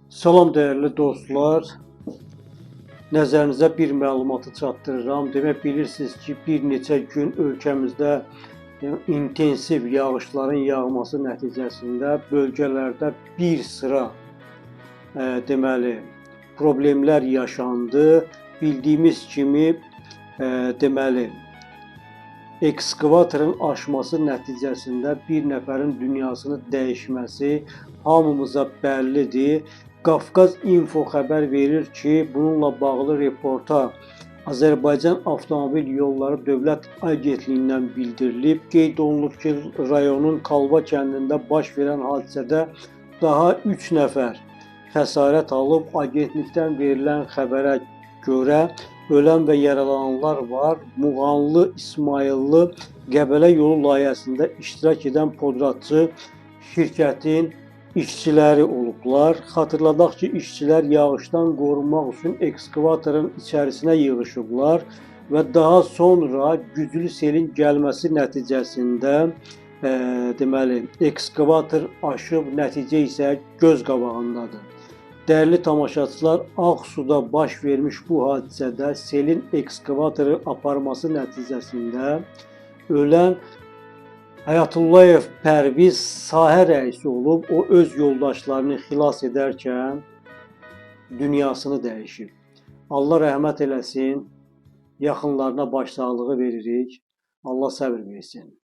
Salam dəyərli dostlar. Nəzərinizə bir məlumatı çatdırıram. Demək bilirsiniz ki, bir neçə gün ölkəmizdə intensiv yağışların yağması nəticəsində bölgələrdə bir sıra deməli problemlər yaşandı. Bildiyimiz kimi deməli ekskavatorun aşması nəticəsində bir nəfərin dünyasını dəyişməsi hamımıza bəllidir. Qafqaz İnfo xəbər verir ki, bununla bağlı reporta Azərbaycan Avtomobil Yolları Dövlət Agentliyindən bildirilib. Qeyd olunub ki, rayonun Kalva kəndində baş verən hadisədə daha 3 nəfər xəsarət alıb. Agentlikdən verilən xəbərə görə ölən və yaralananlar var. Muğanlı, İsmayıllı Qəbələ yolu layihəsində iştirak edən podratçı şirkətin işçiləri olublar. Xatırladaq ki, işçilər yağışdan qorunmaq üçün ekskavatorun içərisinə yığışıblar və daha sonra güclü selin gəlməsi nəticəsində deməli ekskavator aşıb, nəticə isə göz qabağındadır. Dəyərli tamaşaçılar, Ağsuda baş vermiş bu hadisədə selin ekskavatoru aparması nəticəsində ölən Həyatullayev Pərviz sahə rəisi olub. O öz yoldaşlarını xilas edərkən dünyasını dəyişib. Allah rəhmət eləsin. Yaxınlarına başsağlığı veririk. Allah səbr versin.